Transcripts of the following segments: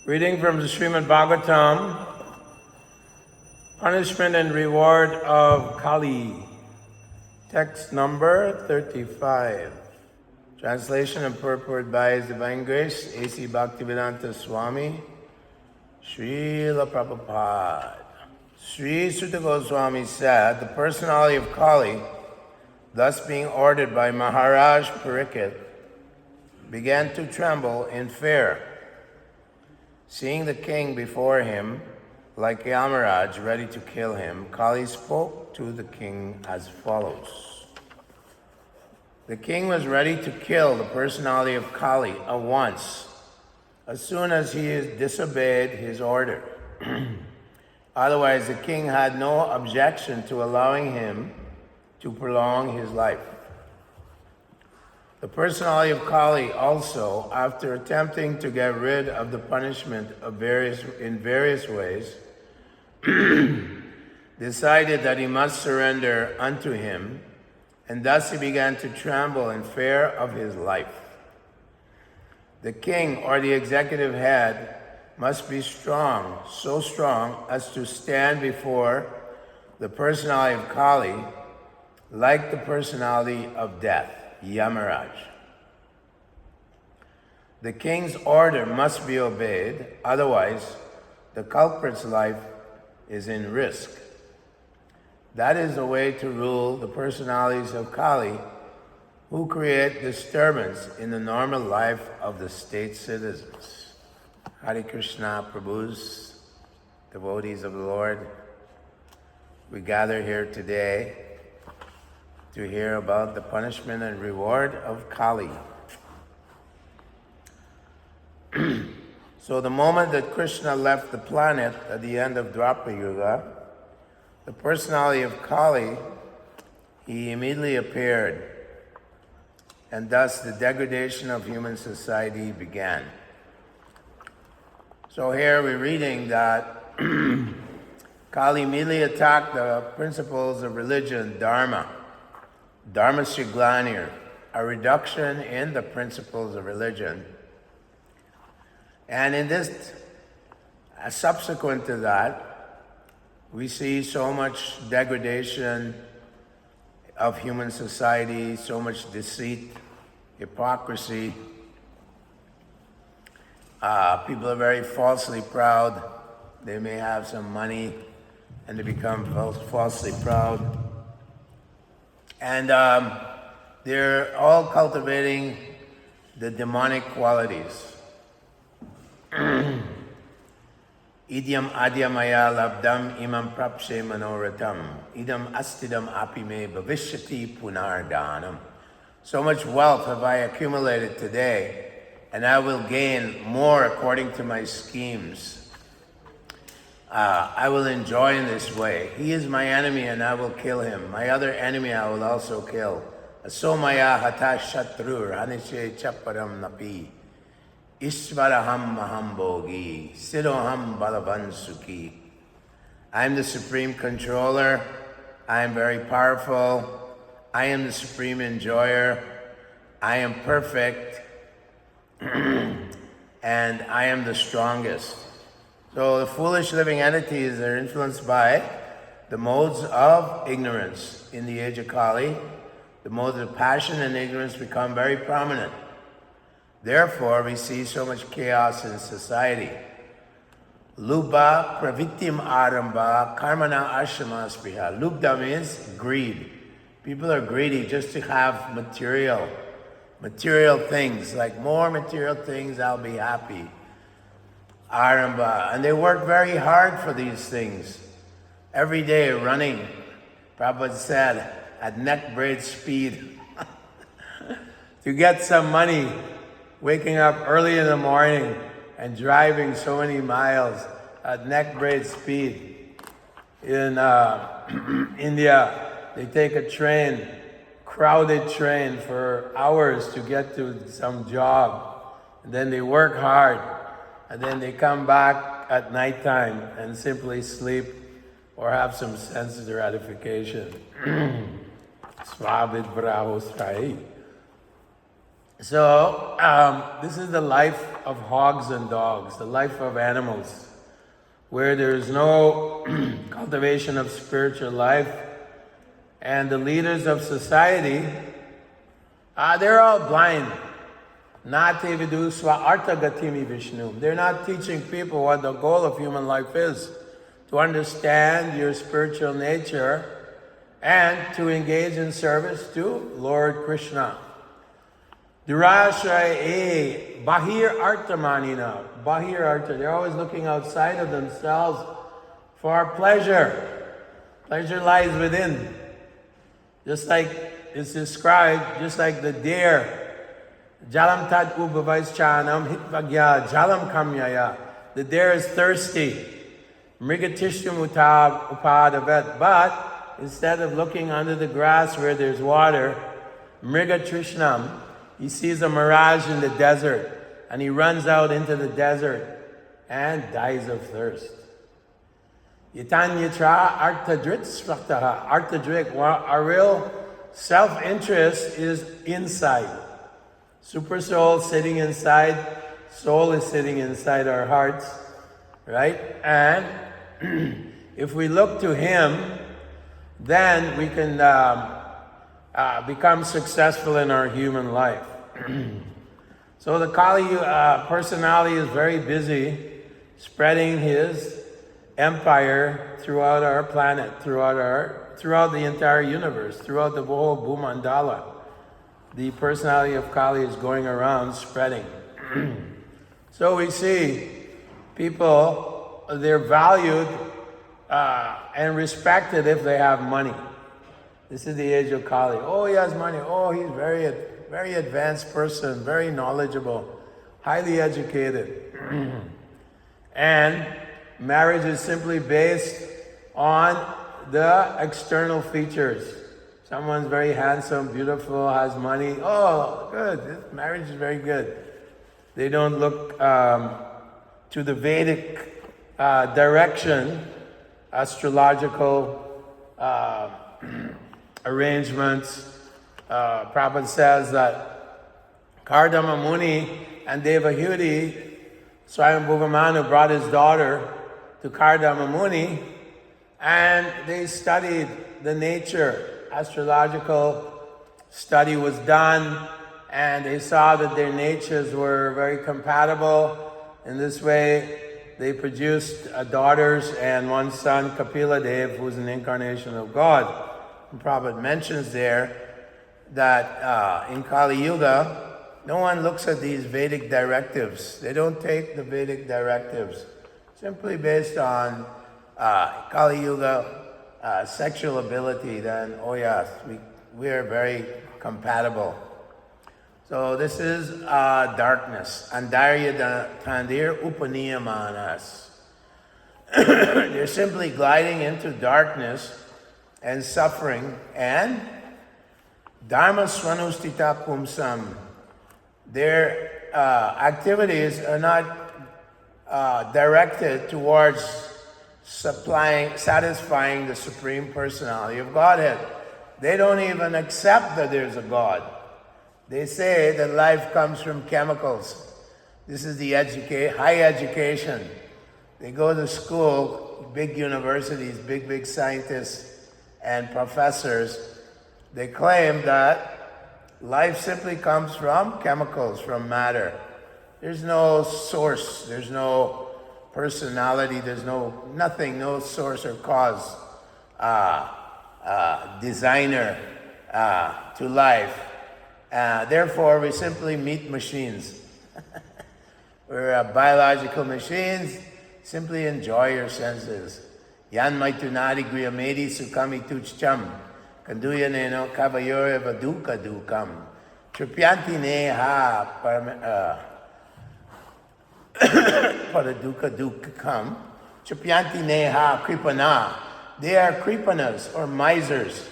Reading from the Srimad Bhagavatam, Punishment and Reward of Kali, text number 35. Translation and purport by His Divine Grace, A.C. Bhaktivedanta Swami, Śrīla Prabhupāda. Sri Sutta Goswami said, the personality of Kali, thus being ordered by Maharaj Parikshit, began to tremble in fear. Seeing the king before him, like Yamaraj ready to kill him, Kali spoke to the king as follows. The king was ready to kill the personality of Kali at once, as soon as he disobeyed his order. Otherwise, the king had no objection to allowing him to prolong his life. The personality of Kali also, after attempting to get rid of the punishment in various ways, decided that he must surrender unto him, and thus he began to tremble in fear of his life. The king or the executive head must be strong, so strong as to stand before the personality of Kali like the personality of death, Yamaraj. The king's order must be obeyed, otherwise the culprit's life is in risk. That is the way to rule the personalities of Kali, who create disturbance in the normal life of the state citizens. Hare Krishna, Prabhus, devotees of the Lord, we gather here today to hear about the punishment and reward of Kali. So the moment that Krishna left the planet at the end of Dwapara Yuga, the personality of Kali, he immediately appeared, and thus the degradation of human society began. So here we're reading that Kali immediately attacked the principles of religion, Dharma Shiglanir, a reduction in the principles of religion. And in this, subsequent to that, we see so much degradation of human society, so much deceit, hypocrisy. People are very falsely proud. They may have some money and they become falsely proud. And they're all cultivating the demonic qualities. Idyam adyamaya labdam imam prapshe manoratam. Idam astidam apime bhavishyati punardanam. So much wealth have I accumulated today, and I will gain more according to my schemes. I will enjoy in this way. He is my enemy and I will kill him. My other enemy I will also kill. Asomaya hata shatrur hanishe chaparam napi. Ishvaraham maham bhogi. Sidoham balavan sukhi. I am the supreme controller. I am very powerful. I am the supreme enjoyer. I am perfect. And I am the strongest. So the foolish living entities are influenced by the modes of ignorance. In the age of Kali, the modes of passion and ignorance become very prominent. Therefore, we see so much chaos in society. Lubha pravittim aramba karmana ashrama spriha. Lubha means greed. People are greedy just to have material things. Like more material things, I'll be happy. Aramba. And they work very hard for these things. Every day running, Prabhupada said, at neck braid speed. To get some money, waking up early in the morning and driving so many miles at neck braid speed. In India, they take a train, crowded train for hours to get to some job. And then they work hard. And then they come back at nighttime and simply sleep or have some sense gratification. Svavid bravo strai. So, this is the life of hogs and dogs, the life of animals, where there is no cultivation of spiritual life. And the leaders of society, they're all blind. Nate vidu swa artha gatimi Vishnu. They're not teaching people what the goal of human life is, to understand your spiritual nature and to engage in service to Lord Krishna. Durashaya bahir artamanina. Bahir artha. They're always looking outside of themselves for pleasure. Pleasure lies within. Just like it's described, just like the deer. Jalam tad ubhavaischanam hitvagya jalam kamyaya. The deer is thirsty. Mrigatishtam upadavet. But instead of looking under the grass where there's water, mrigatrishnam, he sees a mirage in the desert, and he runs out into the desert and dies of thirst. Yitanyatra artadrit svaktaha. Artadrit, our real self-interest is inside. Super soul sitting inside, soul is sitting inside our hearts, right? And if we look to him, then we can become successful in our human life. So the Kali personality is very busy spreading his empire throughout our planet, throughout the entire universe, throughout the whole Bhumandala. The personality of Kali is going around spreading. So we see people, they're valued and respected if they have money. This is the age of Kali. Oh, he has money. Oh, he's very advanced person, very knowledgeable, highly educated. And marriage is simply based on the external features. Someone's very handsome, beautiful, has money. Oh, good. This marriage is very good. They don't look to the Vedic direction, astrological arrangements. Prabhupada says that Kardama Muni and Devahuti, Swayambhuva Manu brought his daughter to Kardama Muni, and they studied the nature. Astrological study was done, and they saw that their natures were very compatible. In this way, they produced daughters and one son, Kapila Dev, who was an incarnation of God. And Prabhupada mentions there that in Kali Yuga, no one looks at these Vedic directives. They don't take the Vedic directives. Simply based on Kali Yuga sexual ability, then, oh yes, we are very compatible. So this is darkness. Andarya tandir upaniyamanas. They're simply gliding into darkness and suffering, and dharma swanustita pumsam. Their activities are not directed towards satisfying the Supreme Personality of Godhead. They don't even accept that there's a God. They say that life comes from chemicals. This is the high education. They go to school, big universities, big scientists and professors. They claim that life simply comes from chemicals, from matter. There's no source, there's no personality, there's nothing, no source or cause, designer to life. Therefore, we simply meet machines. We're biological machines. Simply enjoy your senses. Yan maitunari griyamedi sukami tuchcham. Kanduya neno kavayore vaduka dukam. Tripyanti neha Paraduka dukam. Tripyanti neha kripana. They are kripanas or misers.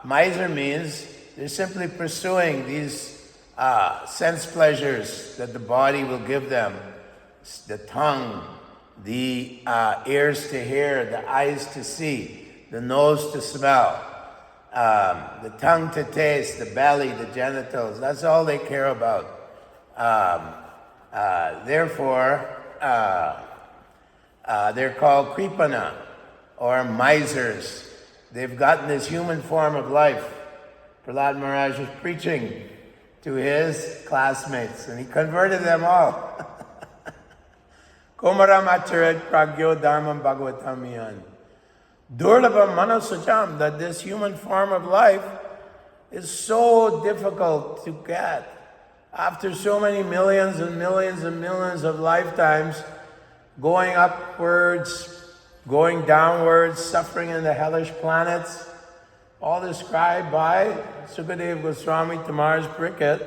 Miser means they're simply pursuing these sense pleasures that the body will give them. The tongue, the ears to hear, the eyes to see, the nose to smell. the tongue to taste, the belly, the genitals. That's all they care about. Therefore, they're called Kripana, or misers. They've gotten this human form of life. Prahlad Maharaj was preaching to his classmates, and he converted them all. Komaram acharet pragyo dharmam bhagavatam miyan. Durlabha manasacham, that this human form of life is so difficult to get. After so many millions and millions and millions of lifetimes, going upwards, going downwards, suffering in the hellish planets, all described by Sukadeva Goswami Tamar's Pariksit,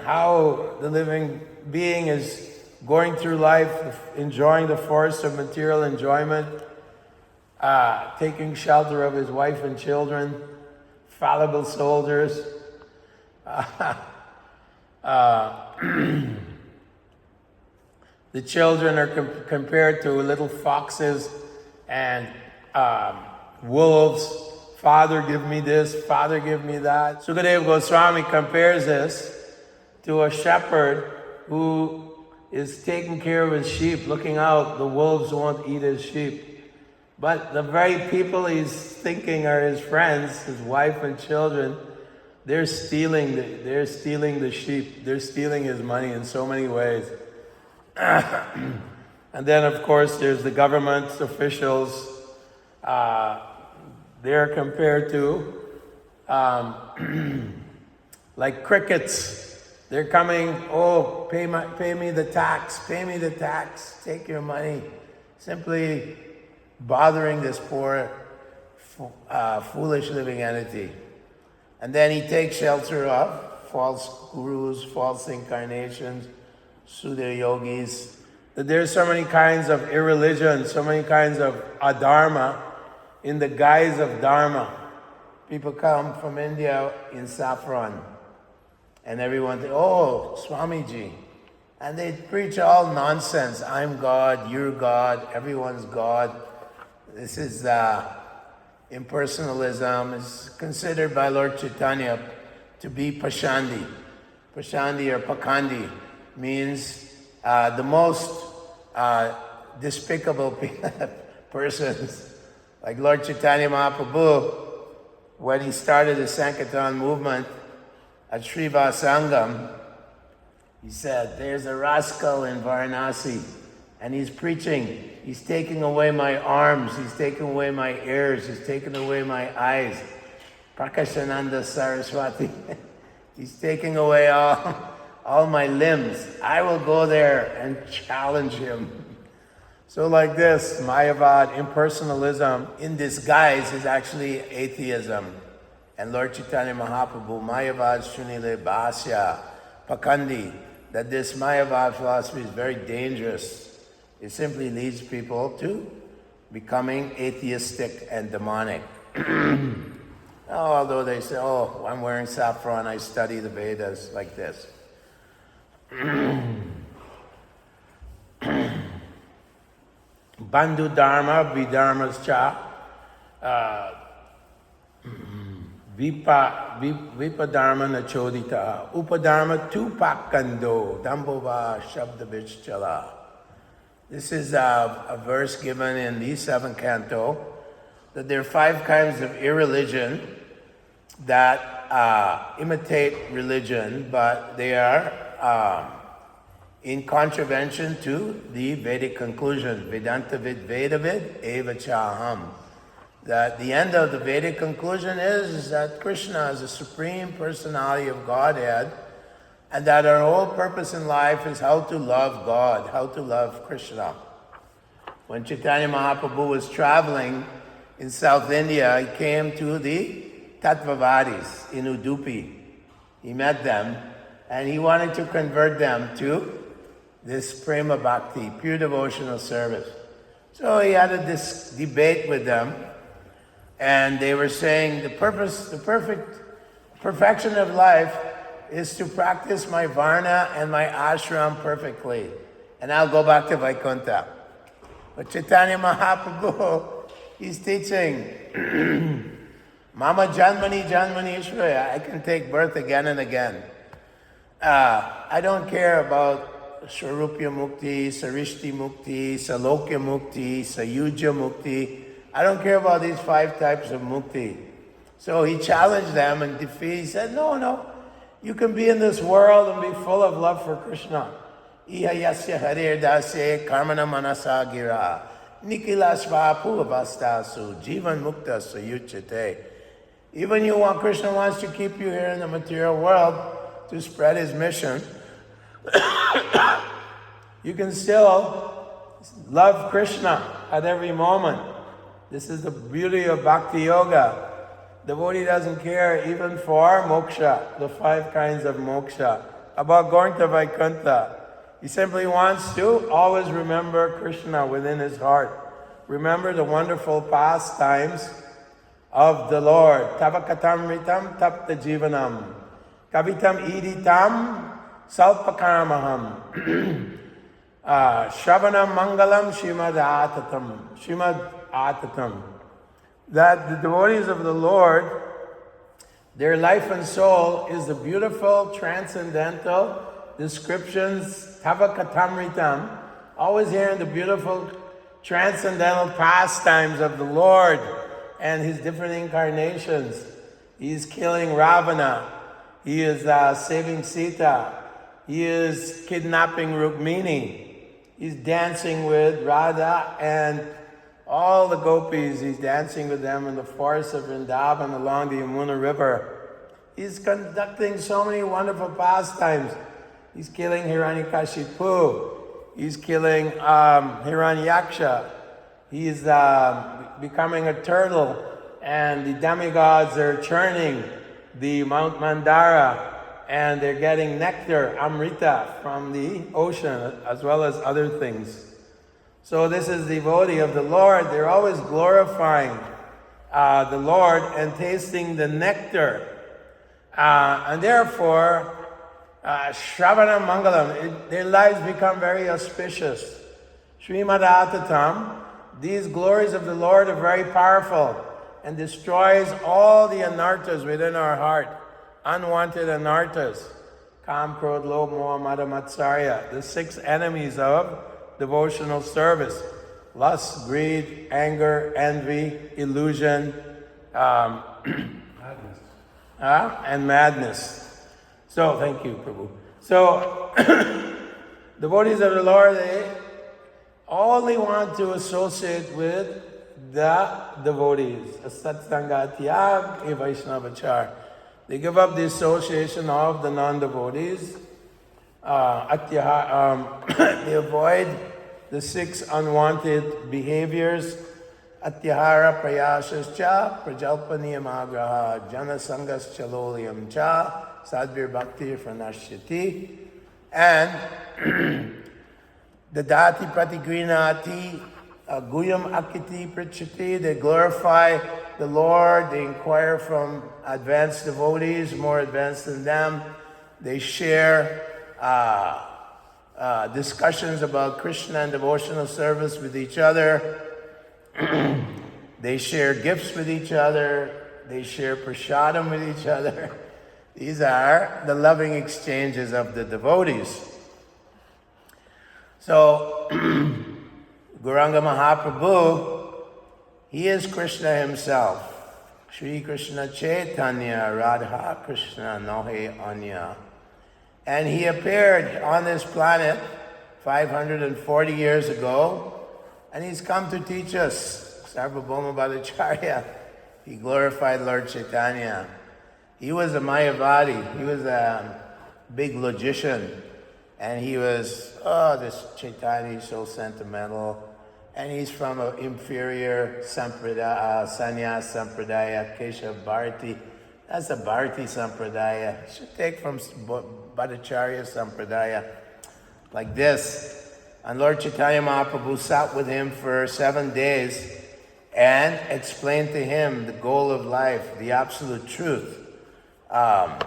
how the living being is going through life, enjoying the force of material enjoyment, taking shelter of his wife and children, fallible soldiers. The children are compared to little foxes and wolves. Father, give me this. Father, give me that. Sukadeva Goswami compares this to a shepherd who is taking care of his sheep, looking out. The wolves won't eat his sheep. But the very people he's thinking are his friends, his wife and children, they're stealing the sheep. They're stealing his money in so many ways. And then, of course, there's the government officials. They're compared to like crickets. They're coming, oh, pay me the tax, take your money. Simply bothering this poor, foolish living entity. And then he takes shelter of false gurus, false incarnations, Sudhir yogis. There's so many kinds of irreligion, so many kinds of adharma in the guise of dharma. People come from India in saffron, and everyone thinks, oh, Swamiji. And they preach all nonsense. I'm God, you're God, everyone's God. This is impersonalism. It's considered by Lord Chaitanya to be Pashandi. Pashandi or Pakandi means the most despicable persons. Like Lord Chaitanya Mahaprabhu, when he started the Sankirtan movement at Srivasangam, he said, there's a rascal in Varanasi, and he's preaching. He's taking away my arms, he's taking away my ears, he's taking away my eyes. Prakashananda Saraswati, he's taking away all my limbs. I will go there and challenge him. So like this, Mayavad, impersonalism in disguise is actually atheism. And Lord Chaitanya Mahaprabhu, Mayavad Shunile Bhasya, Pakandi, that this Mayavad philosophy is very dangerous. It simply leads people to becoming atheistic and demonic. Although they say, oh, I'm wearing saffron, I study the Vedas, like this. Bandhu dharma, vidharmascha, vipadharma nachodita, upadharma tupakando, dambova shabdabhichala. This is a verse given in the 7th canto, that there are 5 kinds of irreligion that imitate religion, but they are in contravention to the Vedic conclusion, Vedanta vid Vedavid eva chaham. That the end of the Vedic conclusion is that Krishna is the Supreme Personality of Godhead, and that our whole purpose in life is how to love God, how to love Krishna. When Chaitanya Mahaprabhu was traveling in South India, he came to the Tattvavadis in Udupi. He met them, and he wanted to convert them to this prema bhakti, pure devotional service. So he had this debate with them, and they were saying the perfection of life is to practice my varna and my ashram perfectly, and I'll go back to Vaikuntha. But Chaitanya Mahaprabhu, he's teaching Mama Janmani Janmani Ishvaya. I can take birth again and again. I don't care about Swarupya Mukti, Sarishti Mukti, Salokya Mukti, Sayuja Mukti. I don't care about these 5 types of Mukti. So he challenged them and he said, no, you can be in this world and be full of love for Krishna. Iha yasya harir dase karmana manasa gira nikila svapu avastasu jivan mukta sayuchate. Even Krishna wants to keep you here in the material world to spread his mission. You can still love Krishna at every moment. This is the beauty of Bhakti Yoga. Devotee doesn't care even for moksha, the 5 kinds of moksha, about going to Vaikuntha. He simply wants to always remember Krishna within his heart. Remember the wonderful pastimes of the Lord. Tavakatamritam tapta jivanam. Kavitam iditam salpakaramaham. Shravanam mangalam shrimad atatam. That the devotees of the Lord, their life and soul is the beautiful, transcendental descriptions, tavakatamritam, always hearing the beautiful, transcendental pastimes of the Lord and his different incarnations. He is killing Ravana. He is saving Sita. He is kidnapping Rukmini. He's dancing with Radha and all the gopis. He's dancing with them in the forest of Vrindavan along the Yamuna River. He's conducting so many wonderful pastimes. He's killing Hiranyakashipu. He's killing Hiranyaksha. He's becoming a turtle, and the demigods are churning the Mount Mandara, and they're getting nectar, Amrita, from the ocean, as well as other things. So this is the devotee of the Lord. They're always glorifying the Lord and tasting the nectar. And therefore, Shravana Mangalam, their lives become very auspicious. Srimad Atatam, these glories of the Lord are very powerful and destroys all the anarthas within our heart, unwanted anarthas. Kam, Krodh, Lobh, Moha, Mada, Matsarya, the 6 enemies of devotional service: lust, greed, anger, envy, illusion, madness. And madness. So, thank you, Prabhu. So, devotees of the Lord, they only want to associate with the devotees. Satsanga tyag e Vaishnavachar. They give up the association of the non-devotees. They avoid the 6 unwanted behaviors. Atyahara prayasascha prajalpaniyamagraha janasangascha loliyam cha sadvir bhakti pranashyati. And the dati pratigrinati guyam akiti prachati. They glorify the Lord. They inquire from advanced devotees, more advanced than them. They share discussions about Krishna and devotional service with each other. They share gifts with each other. They share prasadam with each other. These are the loving exchanges of the devotees. So, Gauranga Mahaprabhu, he is Krishna himself. Shri Krishna Chaitanya Radha Krishna Nohe Anya. And he appeared on this planet 540 years ago, and he's come to teach us. Sarvabhauma Bhattacharya, he glorified Lord Chaitanya. He was a Mayavadi, he was a big logician, and he was, this Chaitanya is so sentimental, and he's from an inferior sampradaya, sannyas sampradaya, Keshav Bharati. That's a Bharati sampradaya. You should take from Bhattacharya sampradaya, like this. And Lord Chaitanya Mahaprabhu sat with him for 7 days and explained to him the goal of life, the absolute truth, and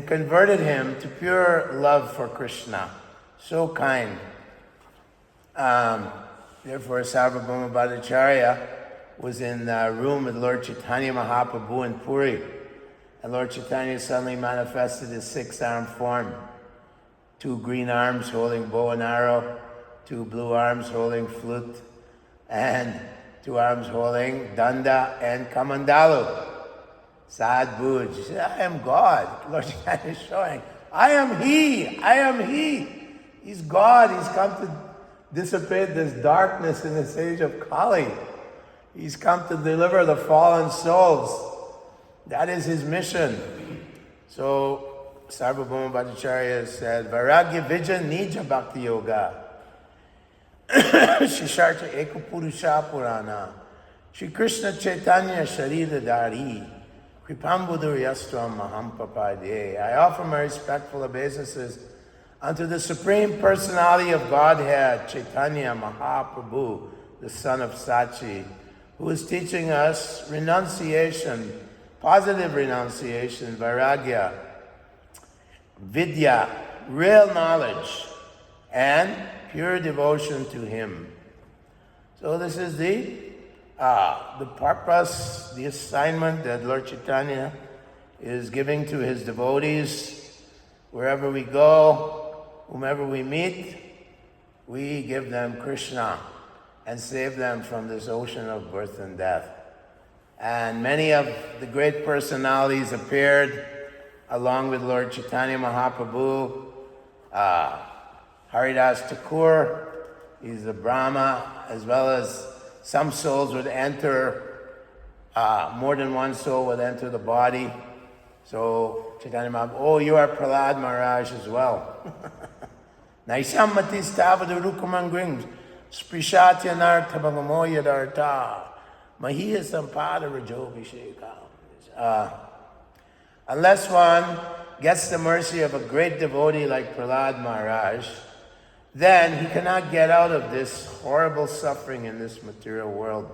converted him to pure love for Krishna. So kind. Therefore, Sarvabhauma Bhattacharya was in a room with Lord Chaitanya Mahaprabhu in Puri. And Lord Chaitanya suddenly manifested his six-armed form. 2 green arms holding bow and arrow, 2 blue arms holding flute, and 2 arms holding danda and kamandalu. Sadbhuj. He said, I am God. Lord Chaitanya is showing, I am He. He's God. He's come to dissipate this darkness in this age of Kali. He's come to deliver the fallen souls. That is his mission. So, Sarvabhauma Bhattacharya said, Vairagya Vijay Nija Bhakti Yoga. Shisharta Eka Purusha Purana. Shri Krishna Chaitanya Sharira Dari. Kripambudur Yastram Maham Papade. I offer my respectful obeisances unto the Supreme Personality of Godhead, Chaitanya Mahaprabhu, the son of Sachi, who is teaching us renunciation, positive renunciation, vairagya, vidya, real knowledge, and pure devotion to him. So this is the purpose, the assignment that Lord Chaitanya is giving to his devotees. Wherever we go, whomever we meet, we give them Krishna and save them from this ocean of birth and death. And many of the great personalities appeared along with Lord Chaitanya Mahaprabhu. Haridas Thakur, he's a Brahma, as well as some souls would enter, more than one soul would enter the body. So Chaitanya Mahaprabhu, oh, you are Prahlad Maharaj as well. Naisam matis tavadu rukamangrim sprishatya nartha bhagamo yadartha mahiya sampada rajobhisheka. Unless one gets the mercy of a great devotee like Prahlad Maharaj, then he cannot get out of this horrible suffering in this material world.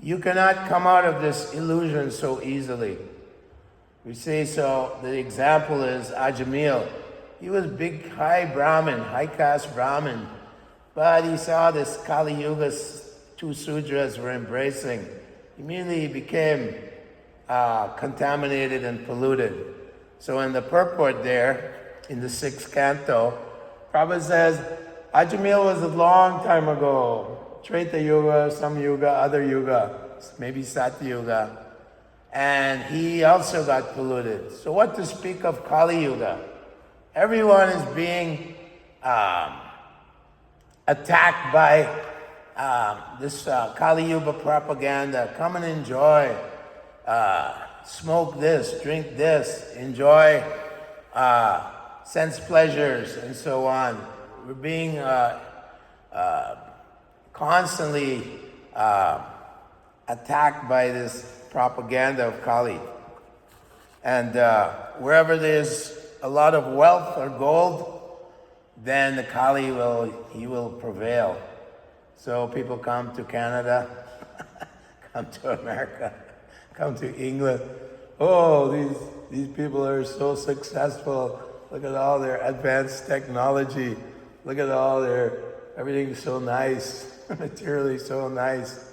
You cannot come out of this illusion so easily. We say so, the example is Ajamil. He was big, high Brahmin, high caste Brahmin, but he saw this Kali Yuga, 2 Sudras were embracing. Immediately he became contaminated and polluted. So in the purport there, in the 6th canto, Prabhupada says, Ajamil was a long time ago, Treta Yuga, some Yuga, other Yuga, maybe Satya Yuga, and he also got polluted. So what to speak of Kali Yuga? Everyone is being attacked by this Kali Yuga propaganda. Come and enjoy, smoke this, drink this, enjoy sense pleasures, and so on. We're being constantly attacked by this propaganda of Kali. And wherever there's a lot of wealth or gold, then the Kali will prevail. So people come to Canada, come to America, come to England. Oh, these people are so successful. Look at all their advanced technology. Look at all everything's so nice, materially so nice.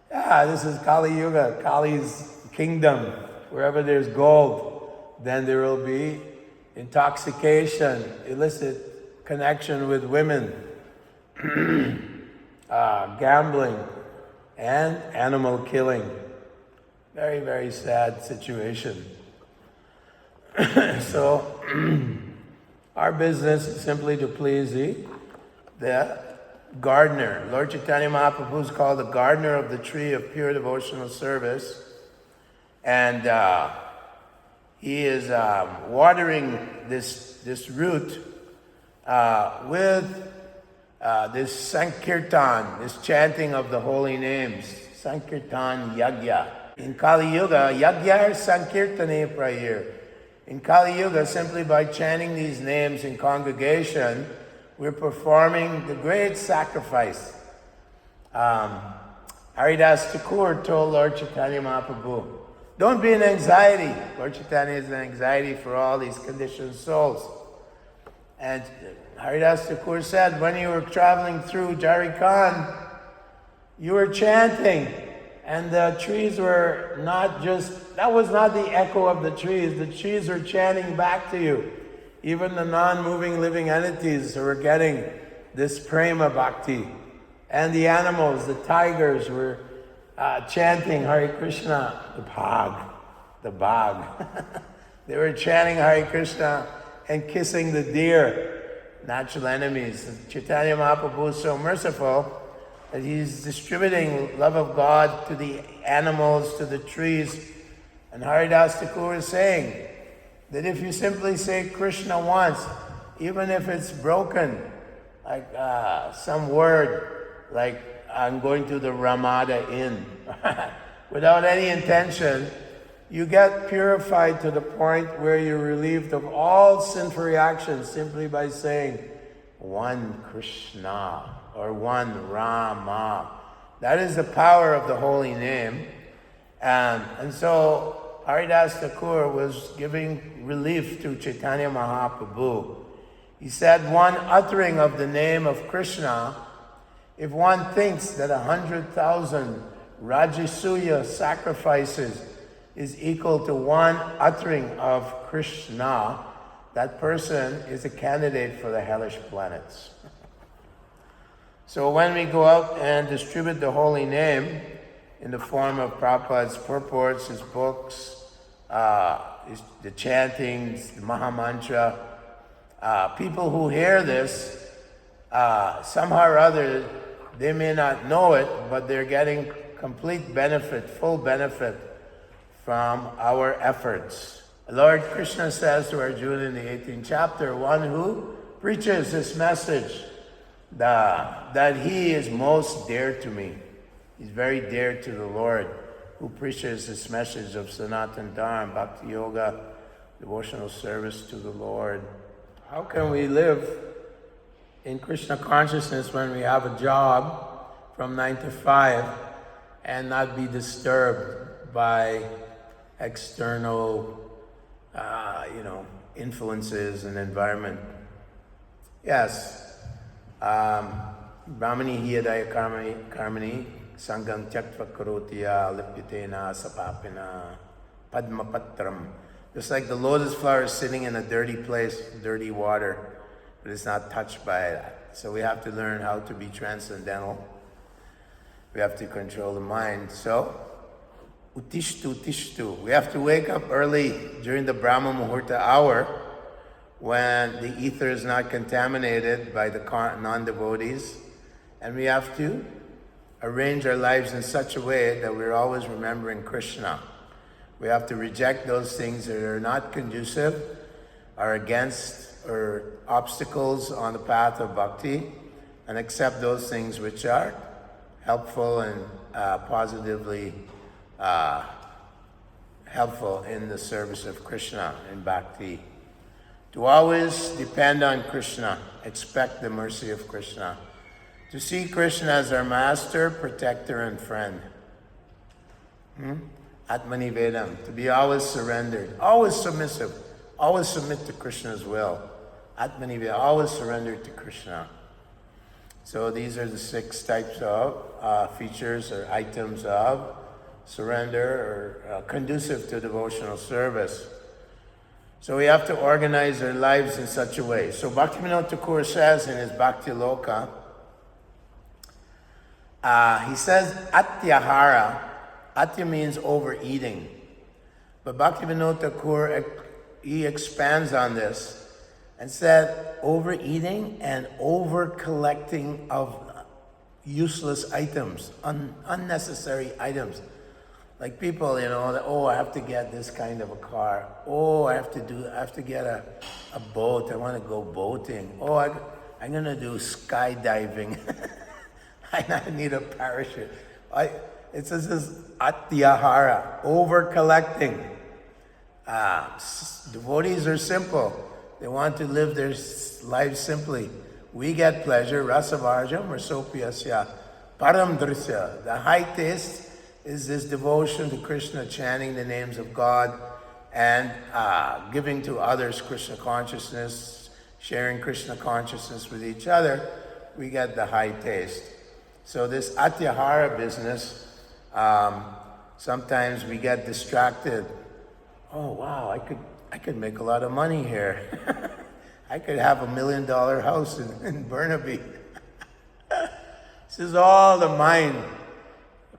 Yeah, this is Kali Yuga, Kali's kingdom. Wherever there's gold, then there will be intoxication, illicit connection with women, gambling, and animal killing. Very, very sad situation. So, our business is simply to please the gardener. Lord Chaitanya Mahaprabhu is called the gardener of the tree of pure devotional service. And he is watering this root with this Sankirtan, this chanting of the holy names, Sankirtan Yagya. In Kali Yuga, Yagya Sankirtane Prayir. In Kali Yuga, simply by chanting these names in congregation, we're performing the great sacrifice. Haridas Thakur told Lord Chaitanya Mahaprabhu, don't be in anxiety. Lord Chaitanya is in anxiety for all these conditioned souls. And Haridas Thakur said, when you were traveling through Jharkhand, you were chanting, And the trees were not just, that was not the echo of the trees. The trees were chanting back to you. Even the non-moving living entities were getting this prema bhakti. And the animals, the tigers, were chanting Hare Krishna, the bhag. They were chanting Hare Krishna and kissing the deer, natural enemies. And Chaitanya Mahaprabhu is so merciful that he's distributing love of God to the animals, to the trees. And Haridas Thakur is saying that if you simply say Krishna once, even if it's broken, like some word, like I'm going to the Ramada Inn, without any intention, you get purified to the point where you're relieved of all sinful reactions simply by saying one Krishna or one Rama. That is the power of the holy name. And so Haridas Thakur was giving relief to Chaitanya Mahaprabhu. He said, one uttering of the name of Krishna, if one thinks that 100,000 Rajasuya sacrifices is equal to one uttering of Krishna, that person is a candidate for the hellish planets. So when we go out and distribute the holy name in the form of Prabhupada's purports, his books, the chantings, the Mahamantra, people who hear this, somehow or other, they may not know it, but they're getting complete benefit, full benefit from our efforts. Lord Krishna says to Arjuna in the 18th chapter, one who preaches this message, that he is most dear to me. He's very dear to the Lord, who preaches this message of Sanatana Dharma, Bhakti Yoga, devotional service to the Lord. How can we live in Krishna consciousness when we have a job from 9 to 5 and not be disturbed by external influences and environment? Yes. Brahmani hiyadaya karmani sangam tyaktva karotiya lipyatena sapapina padmapatram. Just like the lotus flower is sitting in a dirty place, dirty water, but it's not touched by that. So we have to learn how to be transcendental. We have to control the mind. So, utishtu. We have to wake up early during the Brahma Muhurta hour when the ether is not contaminated by the non-devotees. And we have to arrange our lives in such a way that we're always remembering Krishna. We have to reject those things that are not conducive, are against, or obstacles on the path of bhakti, and accept those things which are helpful and positively helpful in the service of Krishna in bhakti. To always depend on Krishna, expect the mercy of Krishna. To see Krishna as our master, protector, and friend. Atmani Vedam, to be always surrendered, always submissive, always submit to Krishna's will. Atmani Vedam, always surrendered to Krishna. So these are the 6 types of features or items of surrender or conducive to devotional service. So we have to organize our lives in such a way. So Bhaktivinoda Thakur says in his Bhakti Loka, he says atyahara. Atya means overeating. But Bhaktivinoda Thakur, he expands on this and said overeating and over-collecting of useless items, unnecessary items. Like people, I have to get this kind of a car. I have to get a boat. I want to go boating. I'm going to do skydiving. I need a parachute. It says this atyahara, over-collecting. Devotees are simple. They want to live their lives simply. We get pleasure, rasavarjam, rasopiyasya, param drisya. The high taste is this devotion to Krishna, chanting the names of God, and giving to others Krishna consciousness, sharing Krishna consciousness with each other. We get the high taste. So this atyahara business Sometimes we get distracted. Oh wow, I could make a lot of money here. I could have $1 million house in Burnaby. This is all the mind.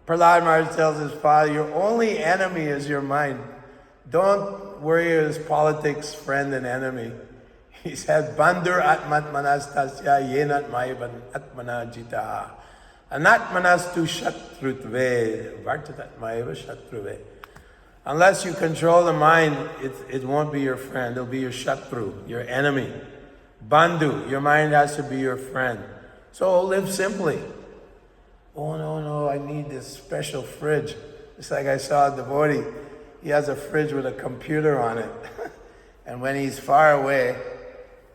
Prahlad Maharaj tells his father, your only enemy is your mind. Don't worry his politics, friend and enemy. He said, Bandhur atmatmanastasya yenat maivan atmana jitaha. Anatmanastu shatrutve vartatatmaiva shatruve. Unless you control the mind, it won't be your friend. It'll be your shatru, your enemy. Bandhu, your mind has to be your friend. So live simply. Oh no, I need this special fridge. It's like I saw a devotee. He has a fridge with a computer on it. And when he's far away,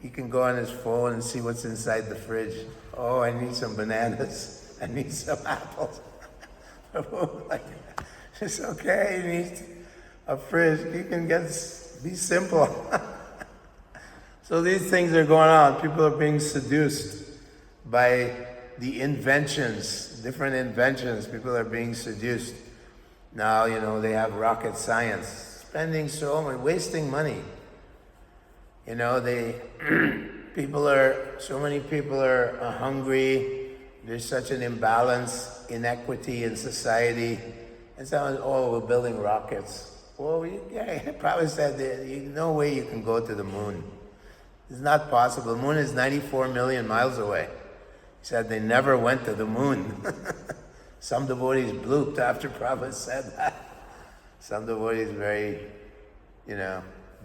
he can go on his phone and see what's inside the fridge. Oh, I need some bananas. I need some apples. Like, it's okay, he needs a fridge. You can be simple. So these things are going on. People are being seduced by the inventions, different inventions. People are being seduced. Now, they have rocket science, spending so much, wasting money. So many people are hungry. There's such an imbalance, inequity in society. And someone, we're building rockets. Well, he probably said there's no way you can go to the moon. It's not possible. The moon is 94 million miles away. He said they never went to the moon. Some devotees blooped after Prabhupada said that. Some devotees very,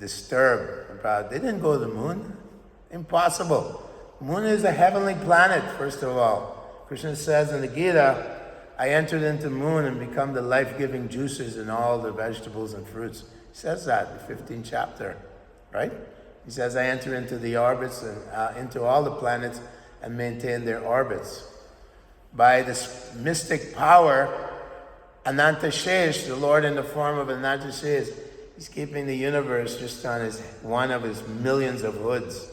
disturbed about, they didn't go to the moon. Impossible. Moon is a heavenly planet, first of all. Krishna says in the Gita, I entered into the moon and become the life-giving juices in all the vegetables and fruits. He says that in the 15th chapter, right? He says, I enter into the orbits and into all the planets and maintain their orbits. By this mystic power, Anantashesh, the Lord in the form of Anantashesh, he's keeping the universe just on one of his millions of hoods.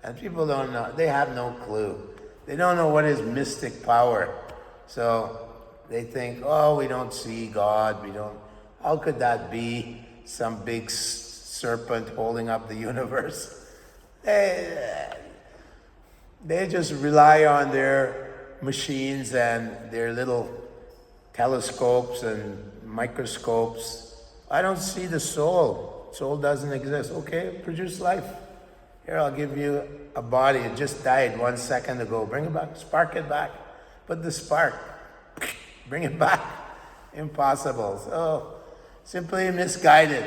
And people don't know, they have no clue. They don't know what is mystic power. So they think, we don't see God, how could that be? Some big serpent holding up the universe. They just rely on their machines and their little telescopes and microscopes. I don't see the soul. Soul doesn't exist. Okay, produce life. Here, I'll give you a body. It just died 1 second ago. Bring it back. Spark it back. Put the spark. Bring it back. Impossible. So, simply misguided.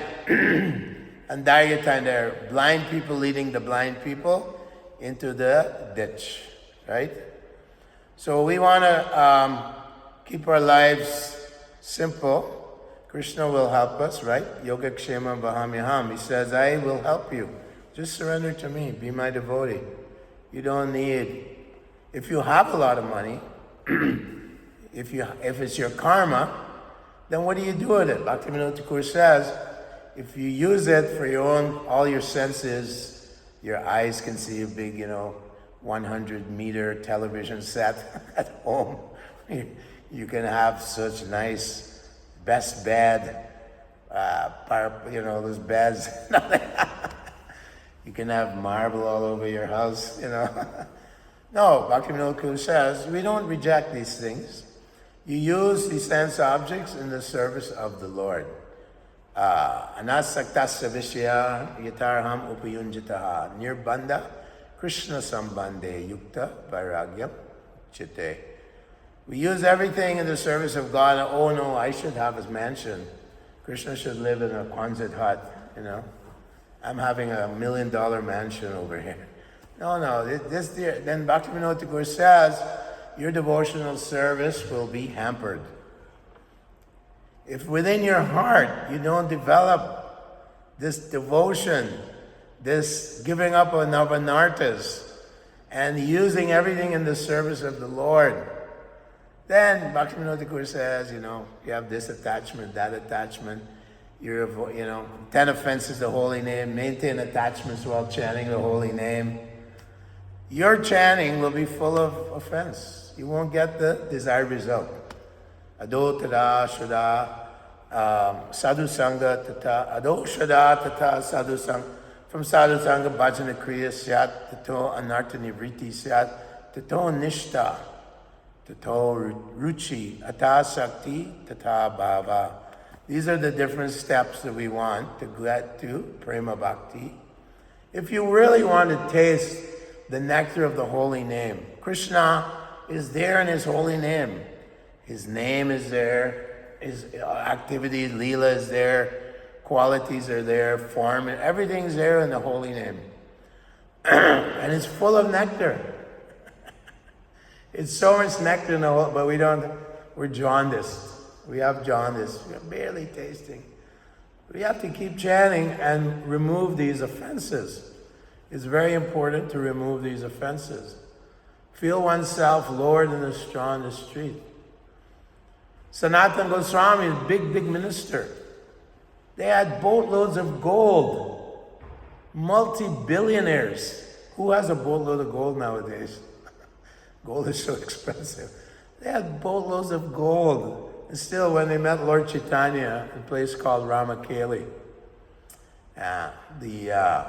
And they're blind people leading the blind people into the ditch, right? So we want to keep our lives simple. Krishna will help us, right? Yoga Kshema Vahamyaham. He says, I will help you. Just surrender to me. Be my devotee. You don't need... If you have a lot of money, if it's your karma, then what do you do with it? Bhaktivinoda Thakur says, if you use it for all your senses, your eyes can see a big, 100-meter television set at home. You can have such nice, best bed, those beds. You can have marble all over your house, No, Bhaktivinoda Thakur says, we don't reject these things. You use these sense objects in the service of the Lord. Anasaktasya vishya yatarham upayunjitaha nirbandha Krishna sambandhe yukta vairagyam chitte. We use everything in the service of God. Oh no, I should have his mansion. Krishna should live in a Quonset hut, I'm having $1 million mansion over here. No, then Bhaktivinoda Thakur says, your devotional service will be hampered. If within your heart you don't develop this devotion, this giving up of navanartas, and using everything in the service of the Lord, then Bhaktivinoda Thakur says, you have this attachment, that attachment, you're 10 offenses to holy name, maintain attachments while chanting the holy name. Your chanting will be full of offense. You won't get the desired result. Ado tada shada sadhu sangha tata ado shada tata sadhu sangha. From sadhu sangha bhajana kriya syat tato anartha nivriti syat tato nishta tato ruchi ata sakti tata bhava. These are the different steps that we want to get to prema bhakti. If you really want to taste the nectar of the holy name, Krishna is there in his holy name. His name is there, his activity, Leela is there, qualities are there, form, everything's there in the holy name. And it's full of nectar. It's so much nectar in the whole, but we're jaundiced. We have jaundice, we're barely tasting. We have to keep chanting and remove these offenses. It's very important to remove these offenses. Feel oneself lowered in the straw on the street. Sanatana Goswami is a big minister. They had boatloads of gold. Multi-billionaires. Who has a boatload of gold nowadays? Gold is so expensive. They had boatloads of gold. And still, when they met Lord Chaitanya, a place called Ramakeli, the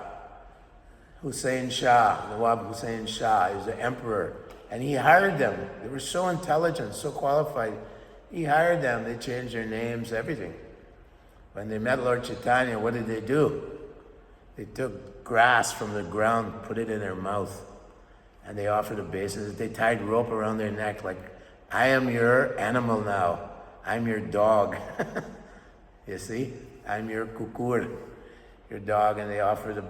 Hussein Shah, Nawab Hussein Shah, is the emperor, and he hired them. They were so intelligent, so qualified. He hired them. They changed their names, everything. When they met Lord Chaitanya, what did they do? They took grass from the ground, put it in their mouth, and they offered obeisance. They tied rope around their neck like, I am your animal now. I'm your dog. You see? I'm your kukur, your dog. And they offered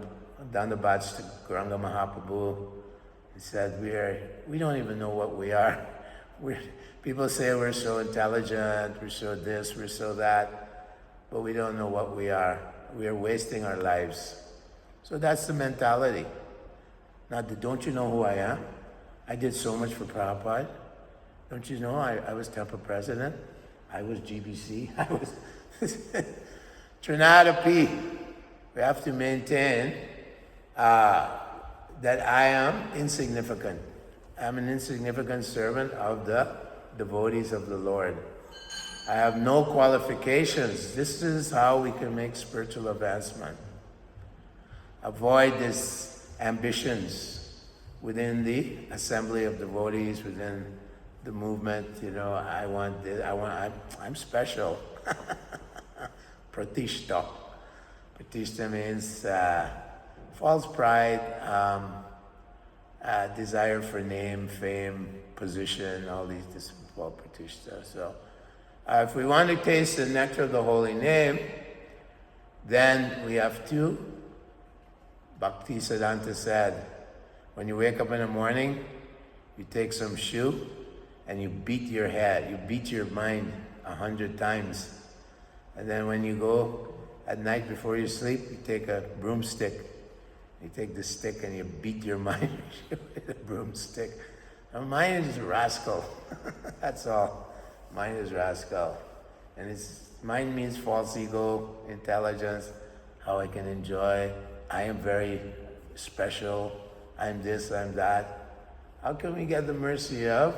dandabats to Gauranga Mahaprabhu. He said, we don't even know what we are. People say we're so intelligent, we're so this, we're so that, but we don't know what we are. We are wasting our lives. So that's the mentality. Now, don't you know who I am? I did so much for Prabhupada. Don't you know I was temple president? I was GBC. I was Trinadapi. We have to maintain that I am insignificant. I'm an insignificant servant of the devotees of the Lord. I have no qualifications. This is how we can make spiritual advancement. Avoid these ambitions within the assembly of devotees, within the movement. I want this, I'm special. Pratishta. Pratishta means false pride, desire for name, fame, position, all these, this is called pratishta. So if we want to taste the nectar of the holy name, then we have to, Bhakti Siddhanta said, when you wake up in the morning, you take some shoe and you beat your head, you beat your mind 100 times. And then when you go at night before you sleep, you take a broomstick. You take the stick and you beat your mind with a broomstick. Now, mind is a rascal. That's all. Mind is rascal. And mind means false ego, intelligence, how I can enjoy. I am very special. I'm this, I'm that. How can we get the mercy of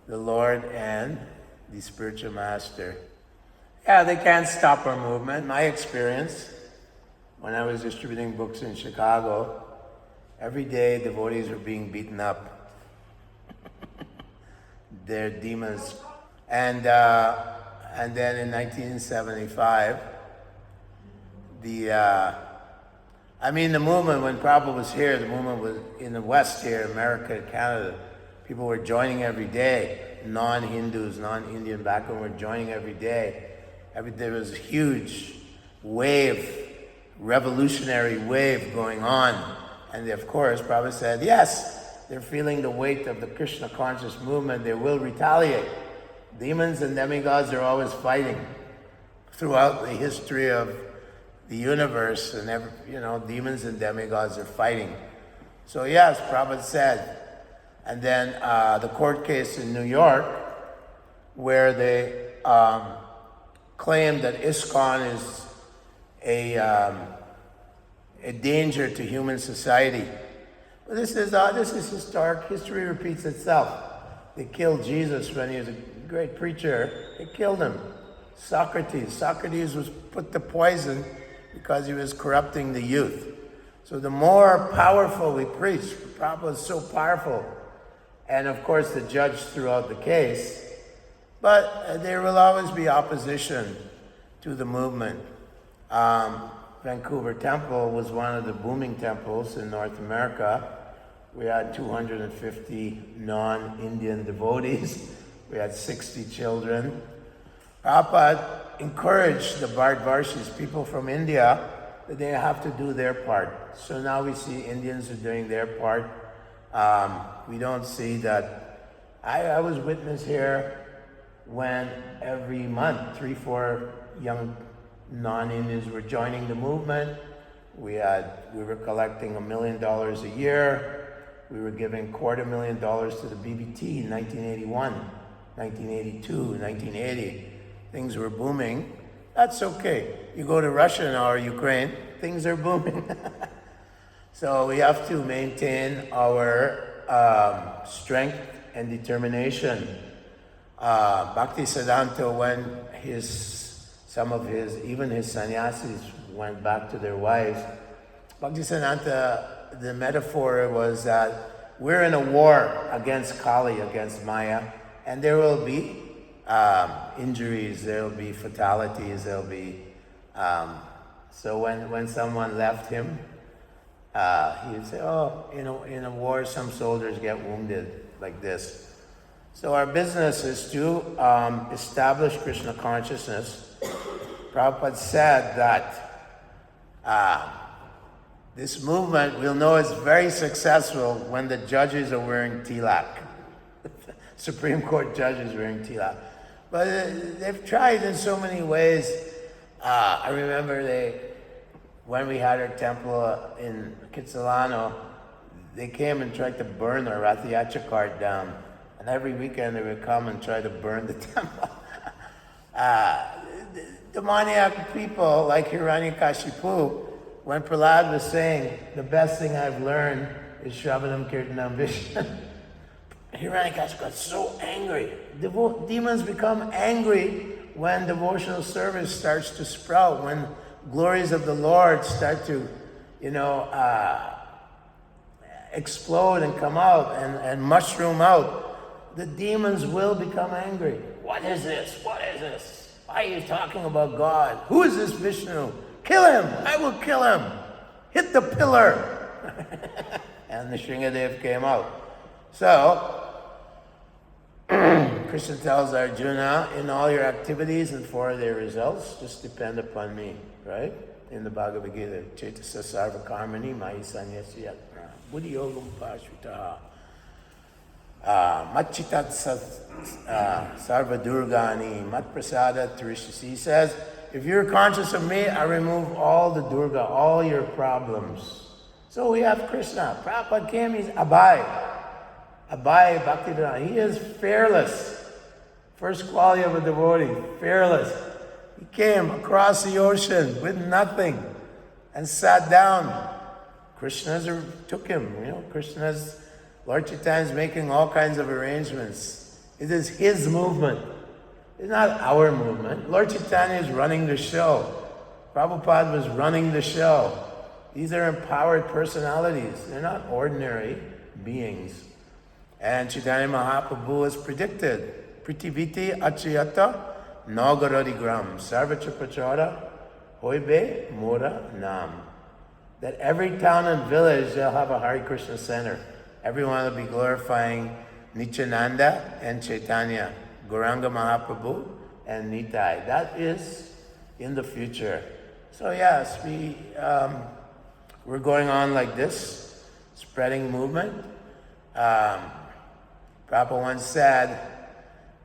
the Lord and the spiritual master? Yeah, they can't stop our movement. My experience, when I was distributing books in Chicago, every day devotees were being beaten up. They're demons. And then in 1975, the movement, when Prabhupada was here, the movement was in the West here, America, Canada. People were joining every day. Non-Hindus, non-Indian background were joining every day. There was a huge wave, revolutionary wave going on. And of course, Prabhupada said, yes, they're feeling the weight of the Krishna conscious movement. They will retaliate. Demons and demigods are always fighting throughout the history of the universe, and demons and demigods are fighting. So yes, Prabhupada said. And then the court case in New York, where they claimed that ISKCON is a danger to human society. But this is historic. History repeats itself. They killed Jesus when he was a great preacher, they killed him. Socrates was put to poison because he was corrupting the youth. So the more powerful we preach, Prabhupada is so powerful. And of course the judge threw out the case, but there will always be opposition to the movement. Vancouver Temple was one of the booming temples in North America. We had 250 non-Indian devotees. We had 60 children. Prabhupada encouraged the Bharatvarshis, people from India, that they have to do their part. So now we see Indians are doing their part. We don't see that. I was witness here when every month 3-4 young non-Indians were joining the movement. We were collecting $1 million a year. We were giving $250,000 to the BBT in 1981, 1982, 1980. Things were booming. That's okay. You go to Russia now or Ukraine, things are booming. So we have to maintain our strength and determination. Bhakti Siddhanta, when even his sannyasis went back to their wives, Bhakti Siddhanta, the metaphor was that we're in a war against Kali, against Maya, and there will be injuries, there will be fatalities, there will be... so when someone left him, he would say, oh, in a war some soldiers get wounded like this. So our business is to establish Krishna consciousness. Prabhupada said that this movement, we'll know it's very successful when the judges are wearing tilak. Supreme Court judges wearing tilak. But they've tried in so many ways. I remember when we had our temple in Kitsilano, they came and tried to burn our Rathiyacha cart down. And every weekend they would come and try to burn the temple. Demoniac people like Hiranyakashipu, when Prahlad was saying, the best thing I've learned is Shravanam Kirtanam Vishnu, Hiranyakashipu got so angry. Demons become angry when devotional service starts to sprout, when glories of the Lord start to, explode and come out and mushroom out. The demons will become angry. What is this? What is this? Why are you talking about God? Who is this Vishnu? Kill him! I will kill him! Hit the pillar! And the Shringadev came out. So, Krishna tells Arjuna, in all your activities and for their results, just depend upon me, right? In the Bhagavad-Gītā, Cetasa sarva karmani mayi sanyasya yatna buddhi yogam pashvitaha matchitat sarva durgani mat prasada tarishasi. He says, if you're conscious of me, I remove all the durga, all your problems. So we have Krishna. Prabhupada came, he's Abhay Bhaktivedanta. He is fearless. First quality of a devotee, fearless. He came across the ocean with nothing and sat down. Krishna took him, Lord Chaitanya is making all kinds of arrangements. It is his movement. It's not our movement. Lord Chaitanya is running the show. Prabhupada was running the show. These are empowered personalities. They're not ordinary beings. And Chaitanya Mahaprabhu has predicted, Pritiviti Achayata Nagaradigram Sarvacha Prachara Hoibe Mora Nam. That every town and village they'll have a Hare Krishna center. Everyone will be glorifying Nityananda and Chaitanya, Gauranga Mahaprabhu and Nitai. That is in the future. So yes, we're going on like this, spreading movement. Prabhupada once said,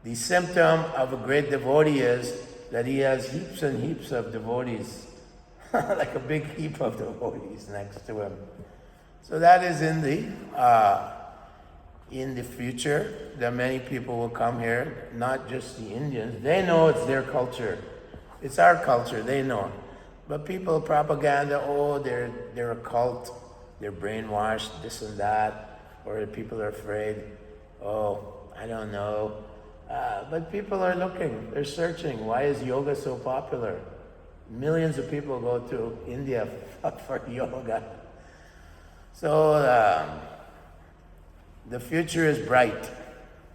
the symptom of a great devotee is that he has heaps and heaps of devotees, like a big heap of devotees next to him. So that is in the future, that many people will come here, not just the Indians. They know it's their culture. It's our culture, they know. But people propaganda, they're a cult, they're brainwashed, this and that, or people are afraid, I don't know, But people are looking, they're searching. Why is yoga so popular? Millions of people go to India for yoga. So the future is bright,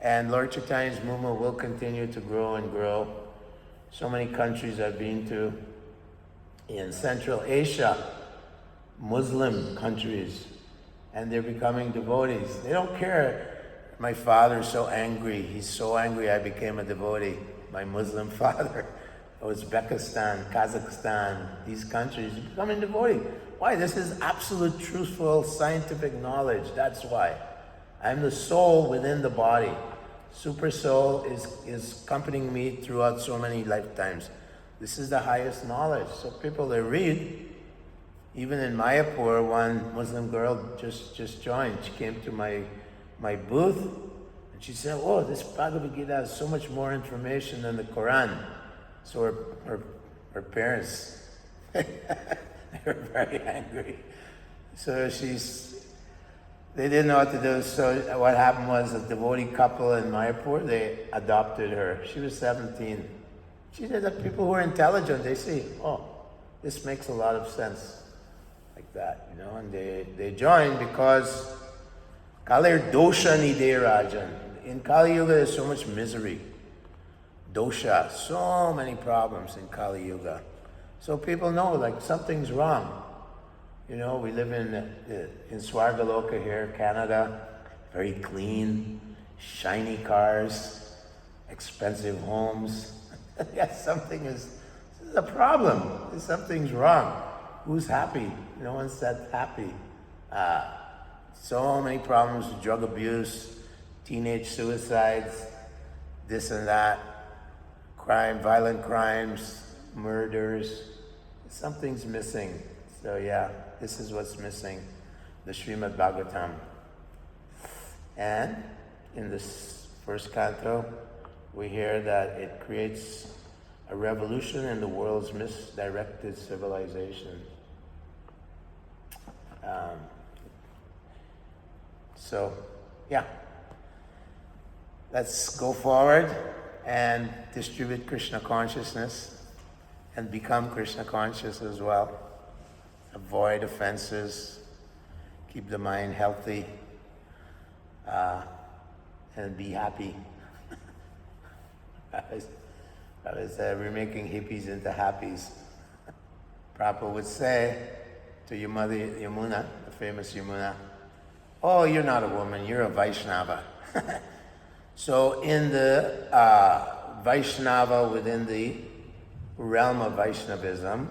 and Lord Chaitanya's movement will continue to grow and grow. So many countries I've been to in Central Asia, Muslim countries, and they're becoming devotees. They don't care. My father's so angry. He's so angry I became a devotee. My Muslim father. Uzbekistan, Kazakhstan, these countries, becoming devotee. Why? This is absolute, truthful, scientific knowledge. That's why. I'm the soul within the body. Super soul is accompanying me throughout so many lifetimes. This is the highest knowledge. So people, they read. Even in Mayapur, one Muslim girl just joined. She came to my booth, and she said, "Oh, this Bhagavad-Gītā has so much more information than the Quran." So her parents, they were very angry. So they didn't know what to do. So what happened was a devotee couple in Mayapur, they adopted her. She was 17. She said that people who are intelligent, they see, oh, this makes a lot of sense. Like that, and they joined because Kalir dosha nide rajan. In Kali Yuga, there's so much misery. Dosha, so many problems in Kali Yuga. So people know, like, something's wrong. We live in Swargaloka here, Canada, very clean, shiny cars, expensive homes. Yes, this is a problem. Something's wrong. Who's happy? No one's that happy. So many problems with drug abuse, teenage suicides, this and that, violent crimes, murders. Something's missing. So yeah, this is what's missing, the Srimad Bhagavatam. And in this first canto, we hear that it creates a revolution in the world's misdirected civilization. So, yeah, let's go forward and distribute Krishna consciousness and become Krishna conscious as well. Avoid offenses, keep the mind healthy, and be happy. We're making hippies into happies. Prabhupada would say to your mother Yamuna, the famous Yamuna, "Oh, you're not a woman, you're a Vaishnava." So in the Vaishnava, within the realm of Vaishnavism,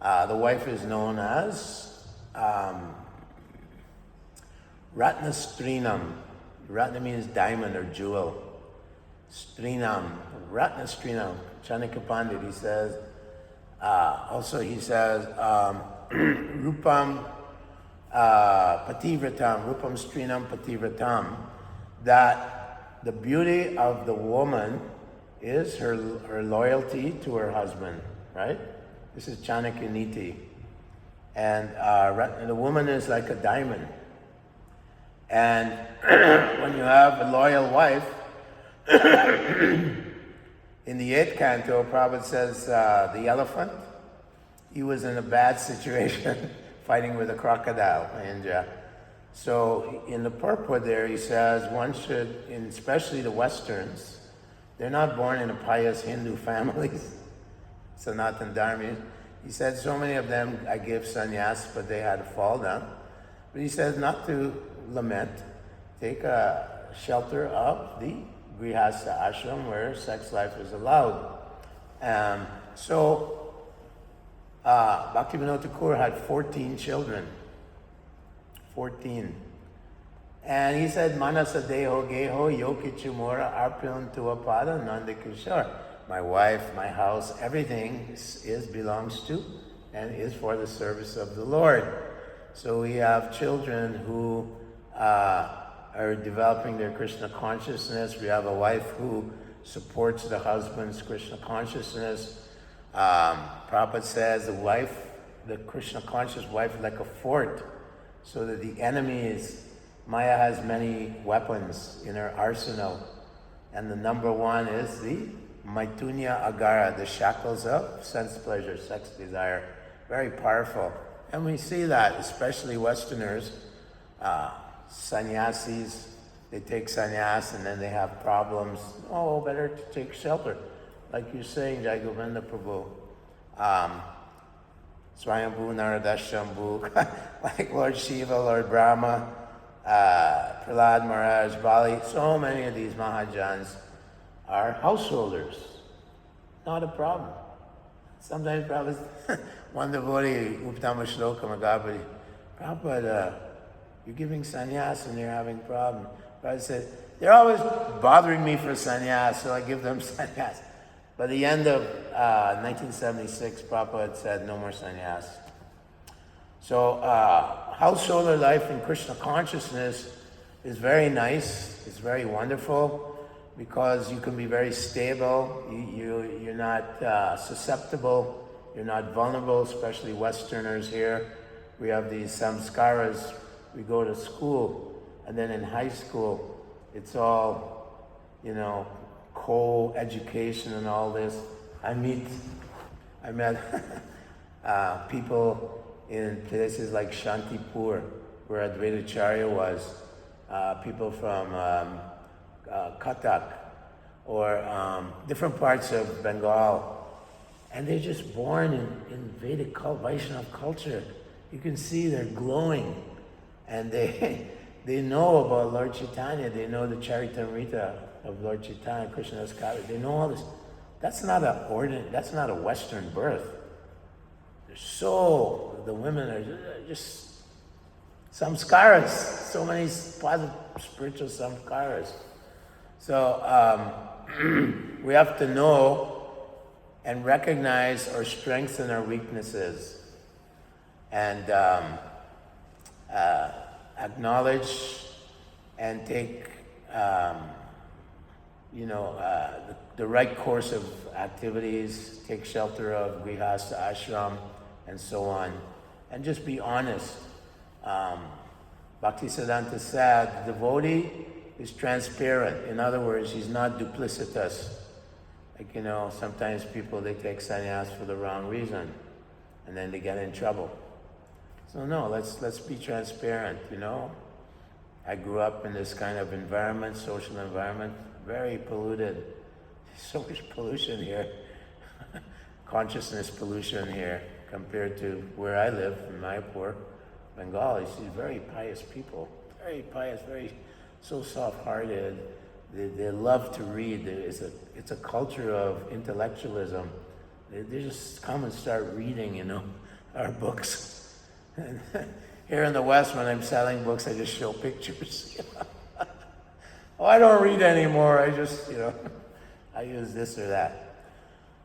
the wife is known as Ratna Strinam. Ratna means diamond or jewel. Strinam, Ratna Strinam. Chanakya Pandit, he says, Rupam Pativratam, Rupam Strinam Pativratam, that the beauty of the woman is her loyalty to her husband, right? This is Chanakya Niti. And the woman is like a diamond. And when you have a loyal wife, in the 8th canto, Prabhupada says the elephant, he was in a bad situation fighting with a crocodile. And so in the purport there, he says one should, especially the Westerns, they're not born in a pious Hindu families, Sanatan Dharma. He said so many of them, I give sannyas, but they had to fall down. But he says not to lament, take a shelter of the Grihastha ashram where sex life is allowed. So Bhaktivinoda Thakur had 14 children. 14. And he said, Manasa Deho Geho Yokichumora Arpyon Tuapada Nanda Kishore. My wife, my house, everything belongs to and is for the service of the Lord. So we have children who are developing their Krishna consciousness. We have a wife who supports the husband's Krishna consciousness. Prabhupada says the Krishna conscious wife is like a fort, so that the enemy Maya has many weapons in her arsenal, And the number one is the Maitunya Agara, the shackles of sense pleasure, sex desire. Very powerful. And we see that, especially Westerners, sannyasis, they take sannyas and then they have problems. Oh, better to take shelter. Like you're saying, Jai Govinda Prabhu. Swayambhu, Naradashambhu, like Lord Shiva, Lord Brahma, Prahlad Maharaj, Bali, so many of these Mahajans are householders. Not a problem. Sometimes Prabhupada, one devotee, Uptama Shloka Magabhati, Prabhupada, you're giving sannyas and you're having problems. Prabhupada said, they're always bothering me for sannyas, so I give them sannyas. By the end of 1976, Prabhupada said, no more sannyas. So householder life in Krishna consciousness is very nice, it's very wonderful, because you can be very stable, you're not susceptible, you're not vulnerable, especially Westerners here. We have these samskaras, we go to school, and then in high school, it's all, co-education and all this. I met people in places like Shantipur, where Advaitacharya was, people from Cuttack, or different parts of Bengal, and they're just born in Vedic Vaishnava culture. You can see they're glowing, and they know about Lord Chaitanya. They know the Charitamrita of Lord Chaitanya, Krishna's Kavya. They know all this. That's not a Western birth. The women are just samskaras. So many positive spiritual samskaras. So we have to know and recognize or strengthen our weaknesses, and acknowledge and take the right course of activities, take shelter of grihastha ashram, and so on, and just be honest. Bhaktisiddhanta said, the devotee is transparent. In other words, he's not duplicitous. Like, sometimes people, they take sannyas for the wrong reason, and then they get in trouble. So no, let's be transparent, I grew up in this kind of environment, social environment, very polluted. So much pollution here. Consciousness pollution here compared to where I live in Mayapur, Bengal. You see very pious people, very pious, so soft-hearted. They love to read. It's a culture of intellectualism. They just come and start reading, our books. And here in the West, when I'm selling books, I just show pictures. Oh, I don't read anymore. I just, I use this or that.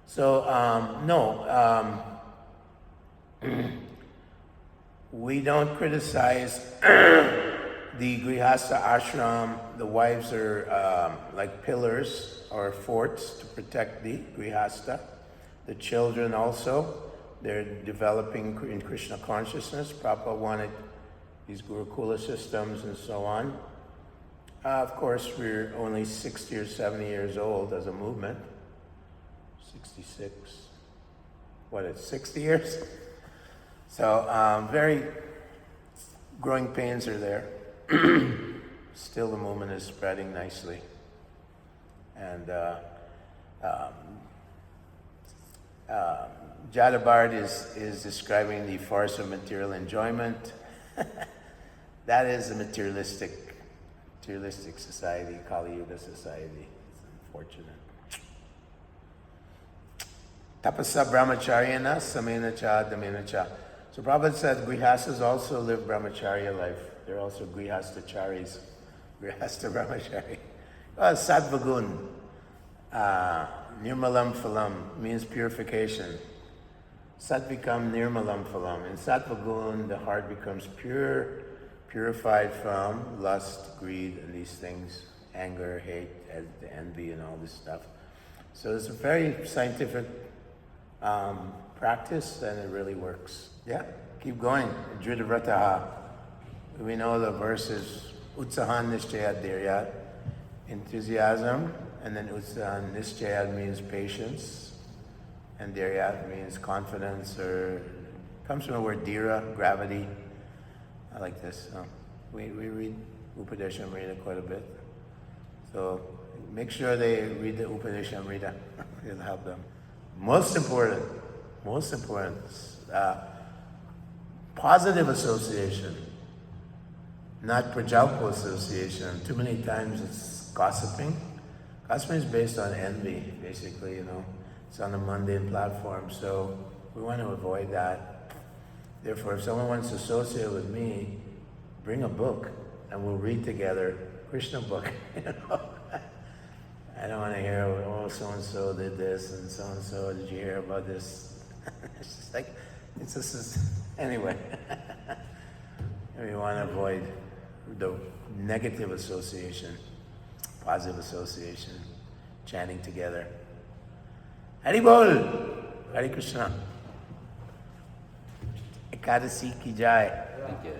So, we don't criticize the grihastha ashram. The wives are like pillars or forts to protect the grihastha. The children also, they're developing in Krishna consciousness. Prabhupada wanted these Gurukula systems and so on. Of course, we're only 60 or 70 years old as a movement. 66. It's 60 years? So, very growing pains are there. Still the movement is spreading nicely. And Jadabard is describing the farce of material enjoyment. That is a materialistic society, Kali Yuga society. It's unfortunate. Tapasa brahmacharyana samena cha damena cha. So Prabhupada said grihastas also live brahmacharya life. They're also grihastacharis. Grihasta brahmachari. Sattvagun, nirmalam phalam, means purification. Satvikam nirmalam phalam. In sattvagun, the heart becomes purified from lust, greed, and these things, anger, hate, envy, and all this stuff. So it's a very scientific practice, and it really works. Yeah, keep going. Dritavrataha. We know the verse is Utsahan Nishchayat Dhiryat. enthusiasm, and then Nischayad means patience, and Dharyat means confidence, or comes from the word dhira, gravity. I like this. We read Upadeshamrita quite a bit. So make sure they read the Upadeshamrita. It'll help them. Most important, positive association, not prajalpo association. Too many times it's gossiping. Gossiping is based on envy, basically, It's on the mundane platform, so we want to avoid that. Therefore, if someone wants to associate with me, bring a book and we'll read together Krishna book. I don't want to hear, so-and-so did this, and so-and-so, did you hear about this? It's just like, anyway. We want to avoid the negative association, positive association, chanting together. Hari Bol! Hare Krishna. Ekadasi ki jai. Thank you.